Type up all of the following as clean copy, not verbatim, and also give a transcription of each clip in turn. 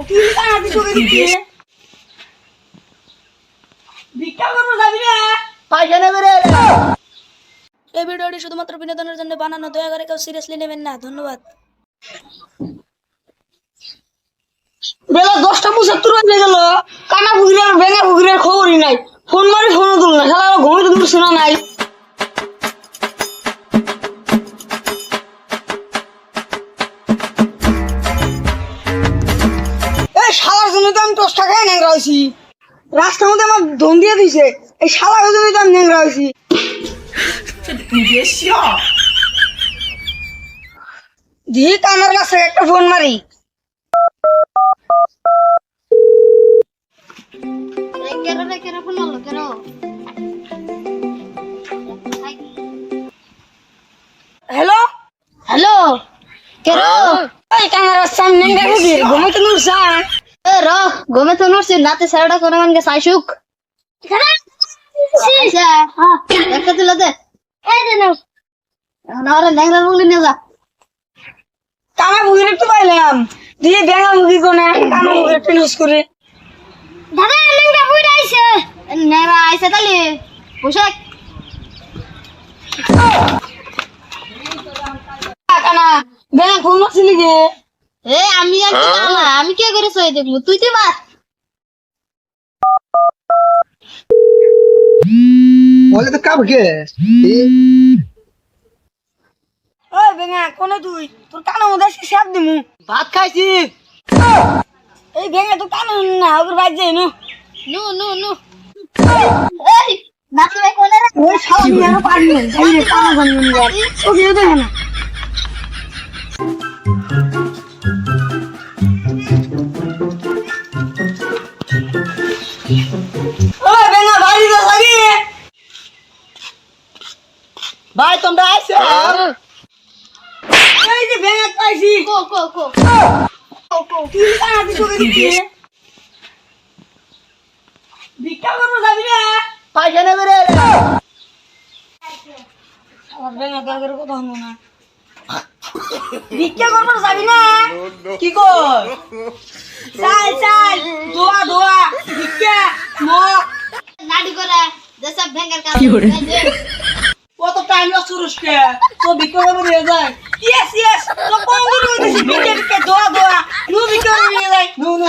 তুই কানা দিছো কি ভিক্ষা করবো যাবি না পয়সা নেবে রে এই ভিডিওটি শুধুমাত্র বিনোদনের জন্য বানানো, দয়া করে কেউ সিরিয়াসলি নেবেন না। ধন্যবাদ। বেলা 10:75 বাজে গেল, কানা ভুগির ভেঙা ভুগির খবরই নাই। ফোন মারি ফোনও তুল না, শালা ঘুমিয়ে তো শোনা নাই। এই শালার জন্য তো আমি 10 টাকায় ন্যাংরা হয়েছি। রাস্তার মধ্যে আমার ধন দিয়ে দিছে, এই শালার জন্য তো আমি ন্যাংরা হয়েছি। দিয়ে কানার কাছে একটা ফোন মারি। হ্যালো হ্যালো, কেরো? এই কানার রাস্তা আমি ন্যাংরা হয়েছি, ঘুমিয়ে তো নুরছা। এ র, ঘুমে তো নড়ছি, নাতে সারাটা করে মানকে সাইসুক। একটা তুলে দে। এই দে নাও। নারে ন্যাংরা বলি নিয়ে যা। কানা ভুগির একটু পাইলাম, দিয়ে ব্যাঙা ভুগি কোনে কানা ভুগি একটু ইউজ করে। দাদা ন্যাংরা বুইড়া আইছে। ন্যাংরা আইছে তালি। পোশাক কানা ব্যাঙা ফোন মারছিলি গে? এ আমি আর কি জানা, আমি কি করে সই দেখবো, তুই তো মার। বলে তো কাব কে ওই ব্যাঙা কোনে তুই? তোর কানের মধ্যে সাপ দিমু। ভাত খাইছি। এই ব্যাঙা তো কানে না, ওর বাইর যাই নো। নু নু নু। এই নাতি ভাই কোনে রে? ওই শালা নিয়ে আরো পারি না, যাই রে কানা জানি না। ওকে দেখে না। ওই ব্যাঙা বাড়ি যা লাগি। ভাই তোমরা আইছো? এই যে ব্যাঙা পাইছি। কো কো কো। তুই কানা দিছো কি? ভিক্ষা করবো যাবি না? পয়সা নেবে রে। আমার ব্যাঙা কাগের কথা হলো না। ভিক্ষা করবো যাবি না? কি কর? চাই চাই দোয়া দোয়া ভিক্ষা মগ। নাডি করে দেশে ভেঙ্গার কাজ। কত টাইম লস করিস কে? তো ভিক্ষা করে নিয়ে যায়। ইয়েস ইয়েস তো কোন দিন হইতেছে ভিক্ষা ভিক্ষা দোয়া দোয়া নু ভিক্ষা করে নিয়ে যাই। নু নু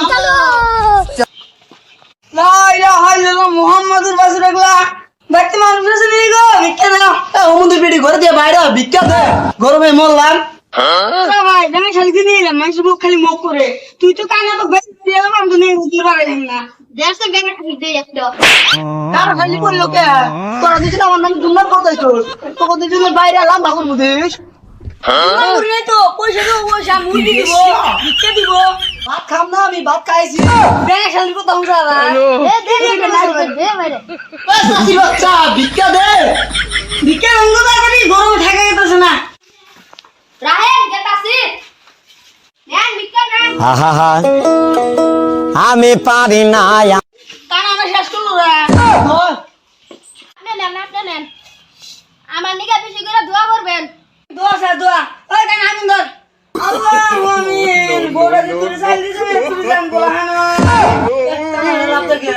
লা ইলাহা ইল্লাল্লাহ মুহাম্মাদুর রাসূলুল্লাহ। ব্যক্তি মানুষ আছে নি গো ভিক্ষা দাও। ওমুদের পেটি ঘরে দিয়ে বাইরে ভিক্ষা দে। গরমে মরলাম। ভাই ব্যাঙা খালি দিয়ে নিলাম, মানুষ মুখ খালি মুখ করে। তুই তো কানা তো বেশি দিয়ে এলাম, আমি তো নিয়ে উঠতে পারলাম না। দেশে ভেঙ্গার কাজ দে একটা। কার খালি করলো কে? তোরা দিছিস আমার নাম দুমনার কথাই তো। তোকে দিছিস বাইরে এলাম ভাগর মুদিস। মুরগি নাই তো পয়সা দেবো, পয়সা মুরগি দিব ভিক্ষা দিব। ভাত খাম না, আমি ভাত খাইছি। ব্যাঙা খালি কথা হুঁসা না। এ দে দে দে মেরে। চাষি বাচ্চা ভিক্ষা দে। ভিক্ষা রঙ তাড়াতাড়ি গরমে থাকা যেতেছে না। রাহেন গেতাছি। নেন মিক্কা নেন। আহা আমি পারি না কানা না শেষ করলো রে। ধর। আপনি নেন। আমার নিকে বেশি করে দোয়া করবেন। দোয়া স্যার দোয়া। ওই কানা আমিন ধর। আল্লাহু আমিন। বড় দিতে চাইল দিতে তুমি জান বলানো। একটা লাভ দেখে।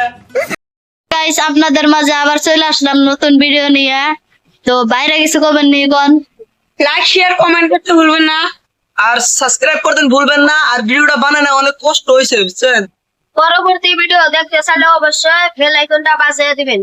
গাইস আপনাদের মাঝে আবার চলে আসলাম নতুন ভিডিও নিয়ে। তো বাইরে কিছু করবেন নি কোন? লাইক শেয়ার কমেন্ট করতে ভুলবেন না। আর সাবস্ক্রাইব করতে ভুলবেন না। আর ভিডিওটা বানানো অনেক কষ্ট হয়েছে বুঝছেন। পরবর্তী ভিডিও দেখতে চাইলে অবশ্যই বেল আইকনটা বাজিয়ে দিবেন।